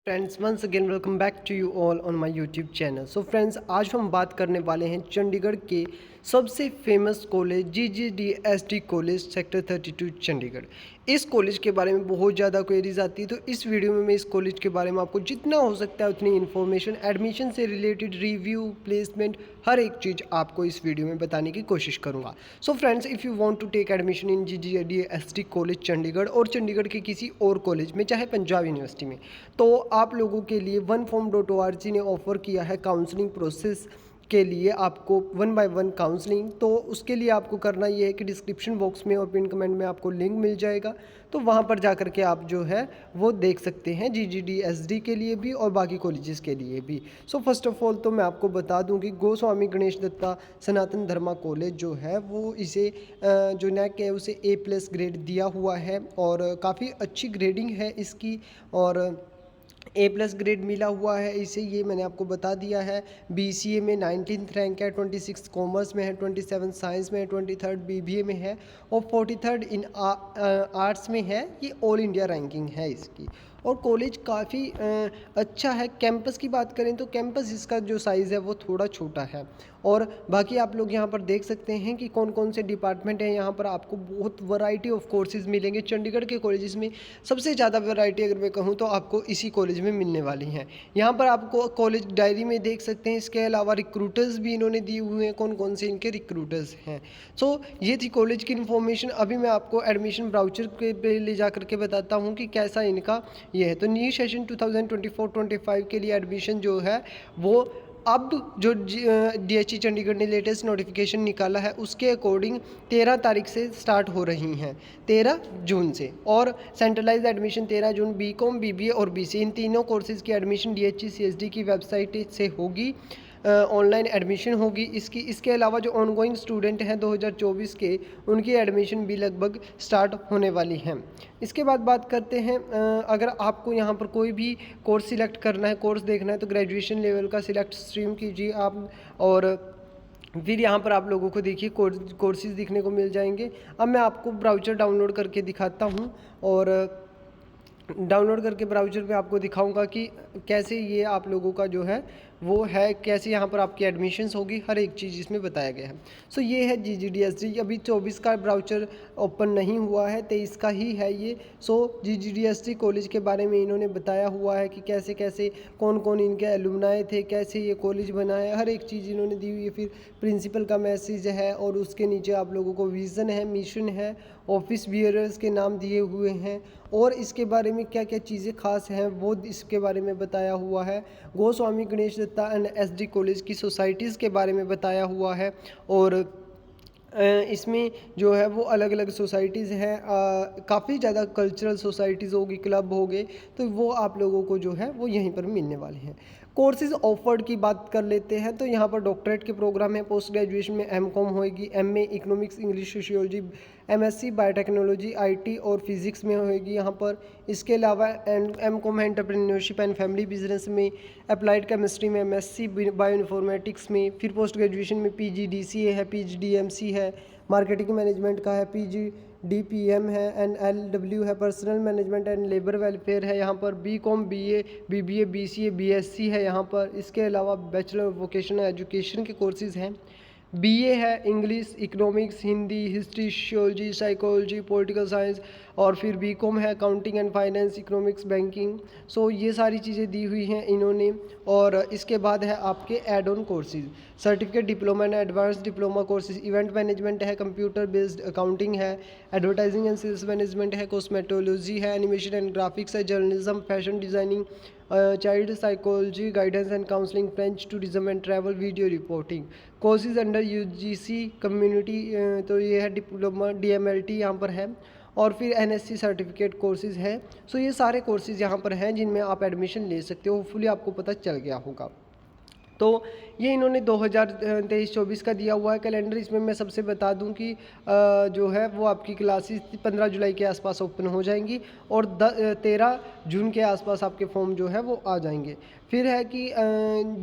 Friends once again welcome back to you all on my YouTube channel. So friends, आज हम बात करने वाले हैं चंडीगढ़ के सबसे famous college GGDSD college sector 32 Chandigarh. इस कॉलेज के बारे में बहुत ज़्यादा क्वेरीज आती है, तो इस वीडियो में मैं इस कॉलेज के बारे में आपको जितना हो सकता है उतनी इन्फॉर्मेशन, एडमिशन से रिलेटेड रिव्यू, प्लेसमेंट, हर एक चीज़ आपको इस वीडियो में बताने की कोशिश करूँगा। So friends, if you want to take admission in GGDSD college Chandigarh और चंडीगढ़ के किसी और कॉलेज में, चाहे पंजाब यूनिवर्सिटी में, तो आप लोगों के लिए oneform.org ने ऑफ़र किया है काउंसलिंग प्रोसेस के लिए आपको 1 बाय 1 काउंसलिंग। तो उसके लिए आपको करना ये है कि डिस्क्रिप्शन बॉक्स में और पिन कमेंट में आपको लिंक मिल जाएगा, तो वहाँ पर जा कर के आप जो है वो देख सकते हैं GGDSD के लिए भी और बाकी कॉलेजेस के लिए भी। सो फर्स्ट ऑफ ऑल तो मैं आपको बता दूं कि गोस्वामी गणेश दत्ता सनातन धर्मा कॉलेज जो है वो इसे जो नैक है उसे A+ ग्रेड दिया हुआ है और काफ़ी अच्छी ग्रेडिंग है इसकी, और A+ ग्रेड मिला हुआ है इसे, ये मैंने आपको बता दिया है। BCA में 19th रैंक है, 26 कॉमर्स में है, 27 साइंस में है, 23rd BBA में है और 43rd इन आर्ट्स में है। ये ऑल इंडिया रैंकिंग है इसकी, और कॉलेज काफ़ी अच्छा है। कैंपस की बात करें तो कैंपस इसका जो साइज़ है वो थोड़ा छोटा है, और बाकी आप लोग यहाँ पर देख सकते हैं कि कौन कौन से डिपार्टमेंट हैं। यहाँ पर आपको बहुत वैरायटी ऑफ कोर्सेज़ मिलेंगे। चंडीगढ़ के कॉलेजेस में सबसे ज़्यादा वैरायटी अगर मैं कहूँ तो आपको इसी कॉलेज में मिलने वाली हैं। यहाँ पर आपको कॉलेज डायरी में देख सकते हैं। इसके अलावा रिक्रूटर्स भी इन्होंने दिए हुए हैं, कौन कौन से इनके रिक्रूटर्स हैं। सो ये थी कॉलेज की इन्फॉर्मेशन। अभी मैं आपको एडमिशन ब्राउचर के पे ले जा करके बताता हूँ कि कैसा इनका ये है। तो न्यू सेशन 2024-25 के लिए एडमिशन जो है वो अब जो DHE चंडीगढ़ ने लेटेस्ट नोटिफिकेशन निकाला है उसके अकॉर्डिंग 13 तारीख से स्टार्ट हो रही हैं, 13 जून से। और सेंट्रलाइज एडमिशन 13 जून BCom BBA और BCA इन तीनों कोर्सेज़ की एडमिशन DHE CSD की वेबसाइट से होगी, ऑनलाइन एडमिशन होगी इसकी। इसके अलावा जो ऑनगोइंग स्टूडेंट हैं 2024 के, उनकी एडमिशन भी लगभग स्टार्ट होने वाली हैं। इसके बाद बात करते हैं, अगर आपको यहाँ पर कोई भी कोर्स सिलेक्ट करना है, कोर्स देखना है, तो ग्रेजुएशन लेवल का सिलेक्ट स्ट्रीम कीजिए आप, और फिर यहाँ पर आप लोगों को देखिए कोर्सेज दिखने को मिल जाएंगे। अब मैं आपको ब्राउचर डाउनलोड करके दिखाता हूँ, और डाउनलोड करके ब्राउज़र पे आपको दिखाऊंगा कि कैसे ये आप लोगों का जो है वो है, कैसे यहाँ पर आपकी एडमिशन्स होगी, हर एक चीज़ इसमें बताया गया है। सो ये है GGDSD। अभी 24 का ब्राउचर ओपन नहीं हुआ है, 23 का ही है ये। सो GGDSD कॉलेज के बारे में इन्होंने बताया हुआ है कि कैसे कैसे कौन कौन इनके एलुमनाई थे, कैसे ये कॉलेज बना है, हर एक चीज़ इन्होंने दी हुई है। फिर प्रिंसिपल का मैसेज है, और उसके नीचे आप लोगों को विज़न है, मिशन है, ऑफिस बियरर्स के नाम दिए हुए हैं, और इसके बारे में क्या क्या चीज़ें खास हैं वो इसके बारे में बताया हुआ है। Goswami Ganesh Dutta and SD college की सोसाइटीज़ के बारे में बताया हुआ है, और इसमें जो है वो अलग अलग सोसाइटीज़ हैं, काफ़ी ज़्यादा कल्चरल सोसाइटीज़ होगी, क्लब हो गए, तो वो आप लोगों को जो है वो यहीं पर मिलने वाले हैं। कोर्सेज़ ऑफर्ड की बात कर लेते हैं, तो यहाँ पर डॉक्टरेट के प्रोग्राम है। पोस्ट ग्रेजुएशन में MCOM होएगी, MA economics English sociology, MSc biotechnology IT और फिज़िक्स में होएगी यहाँ पर। इसके अलावा MCOM है एंटरप्रेन्योरशिप एंड फैमिली बिजनेस में, अप्लाइड केमिस्ट्री में MSc बायोइन्फॉर्मेटिक्स में। फिर पोस्ट ग्रेजुएशन में PGDCA है, PGDMC है, मार्केटिंग मैनेजमेंट का है, PGDPM है, NLW है, personal management and labour welfare है यहाँ पर। BCom BA BBA BCA BSc है यहाँ पर। इसके अलावा बैचलर ऑफ वोकेशनल एजुकेशन के कोर्सेज़ हैं। BA है English, economics, Hindi, history, sociology, psychology, political science, और फिर BCom है accounting and finance, economics, banking. So ये सारी चीज़ें दी हुई हैं इन्होंने। और इसके बाद है आपके add on courses, certificate diploma and advance diploma courses, event management है, कंप्यूटर बेस्ड अकाउंटिंग है, एडवर्टाइजिंग एंड सेल्स मैनेजमेंट है, कॉस्मेटोलॉजी है, एनिमेशन एंड ग्राफिक्स है, journalism, fashion designing, child psychology, guidance and counselling, French tourism and travel, video reporting. Courses under UGC community, तो ये है diploma DMLT यहाँ पर है, और फिर NSC सर्टिफिकेट कोर्सेज़ है। सो ये सारे कोर्सेज़ यहाँ पर हैं जिनमें आप एडमिशन ले सकते हो। होपफुली आपको पता चल गया होगा। तो ये इन्होंने 2023-24 का दिया हुआ है कैलेंडर। इसमें मैं सबसे बता दूं कि जो है वो आपकी क्लासेस 15 जुलाई के आसपास ओपन हो जाएंगी और 13 जून के आसपास आपके फॉर्म जो है वो आ जाएंगे। फिर है कि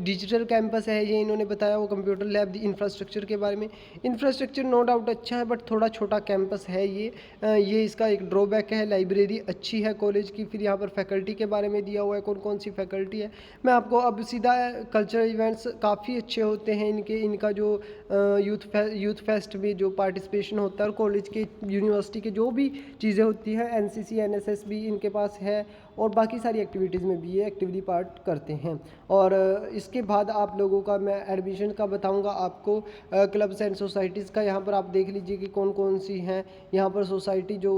डिजिटल कैंपस है, ये इन्होंने बताया वो कंप्यूटर लैब इंफ्रास्ट्रक्चर के बारे में। इंफ्रास्ट्रक्चर नो डाउट अच्छा है, बट थोड़ा छोटा कैंपस है ये इसका एक ड्रॉबैक है। लाइब्रेरी अच्छी है कॉलेज की। फिर यहाँ पर फैकल्टी के बारे में दिया हुआ है कौन कौन सी फैकल्टी है। मैं आपको अब सीधा कल्चरल इवेंट्स काफ़ी अच्छे होते हैं इनका जो यूथ फेस्ट में जो पार्टिसिपेशन होता है और कॉलेज के यूनिवर्सिटी के जो भी चीज़ें होती हैं, एनसीसी एनएसएस भी इनके पास है और बाकी सारी एक्टिविटीज़ में भी ये एक्टिवली पार्ट करते हैं। और इसके बाद आप लोगों का मैं एडमिशन का बताऊंगा आपको क्लब्स एंड सोसाइटीज़ का। यहाँ पर आप देख लीजिए कि कौन कौन सी हैं यहाँ पर सोसाइटी जो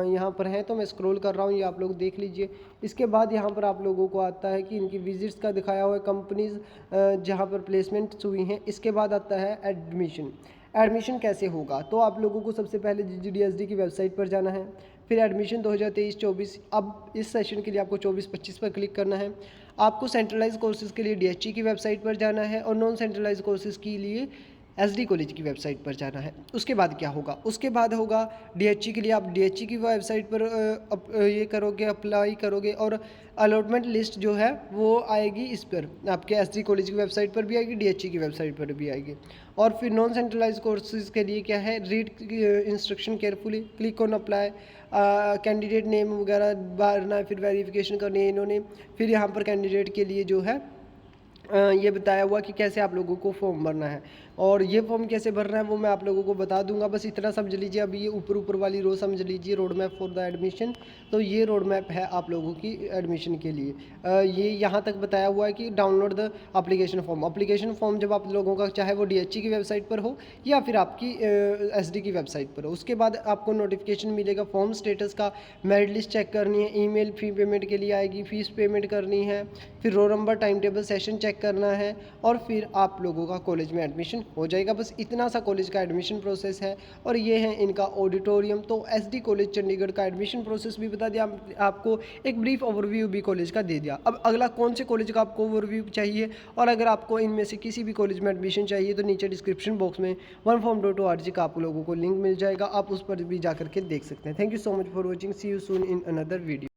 यहाँ पर हैं। तो मैं स्क्रॉल कर रहा हूँ, ये आप लोग देख लीजिए। इसके बाद यहाँ पर आप लोगों को आता है कि इनकी विजिट्स का दिखाया हुआ है, कंपनीज़ जहाँ पर प्लेसमेंट्स हुई हैं। इसके बाद आता है एडमिशन कैसे होगा। तो आप लोगों को सबसे पहले GGDSD की वेबसाइट पर जाना है, फिर एडमिशन 2023-24। अब इस सेशन के लिए आपको 24-25 पर क्लिक करना है। आपको सेंट्रलाइज कोर्सेज़ के लिए DHE की वेबसाइट पर जाना है और नॉन सेंट्रलाइज कोर्सेज़ के लिए SD कॉलेज की वेबसाइट पर जाना है। उसके बाद क्या होगा, उसके बाद होगा DHE के लिए आप DHE की वेबसाइट पर ये करोगे, अप्लाई करोगे और अलॉटमेंट लिस्ट जो है वो आएगी इस पर, आपके SD कॉलेज की वेबसाइट पर भी आएगी, DHE की वेबसाइट पर भी आएगी। और फिर नॉन सेंट्रलाइज कोर्सेज के लिए क्या है, read instruction carefully, click on apply, candidate name वगैरह भरना है, फिर वेरिफिकेशन करनी है इन्होंने। फिर यहाँ पर कैंडिडेट के लिए जो है ये बताया हुआ कि कैसे आप लोगों को फॉर्म भरना है और ये फॉर्म कैसे भरना है वो मैं आप लोगों को बता दूंगा। बस इतना समझ लीजिए। अभी ये ऊपर वाली रो समझ लीजिए, road map for the admission. तो ये रोड मैप है आप लोगों की एडमिशन के लिए। ये यहाँ तक बताया हुआ है कि डाउनलोड द एप्लीकेशन फॉर्म जब आप लोगों का चाहे वो DHE की वेबसाइट पर हो या फिर आपकी SD की वेबसाइट पर हो। उसके बाद आपको नोटिफिकेशन मिलेगा फॉर्म स्टेटस का, मेरिट लिस्ट चेक करनी है, ईमेल फी पेमेंट के लिए आएगी, फीस पेमेंट करनी है, फिर roll number, time table, session check करना है और फिर आप लोगों का कॉलेज में एडमिशन हो जाएगा। बस इतना सा कॉलेज का एडमिशन प्रोसेस है और ये है इनका ऑडिटोरियम। तो SD कॉलेज चंडीगढ़ का एडमिशन प्रोसेस भी बता दिया आपको, एक ब्रीफ ओवरव्यू भी कॉलेज का दे दिया। अब अगला कौन से कॉलेज का आपको ओवरव्यू चाहिए और अगर आपको इनमें से किसी भी कॉलेज में एडमिशन चाहिए तो नीचे डिस्क्रिप्शन बॉक्स में oneform.org का आप लोगों को लिंक मिल जाएगा, आप उस पर भी जा करके देख सकते हैं। Thank you so much for watching, see you soon in another video.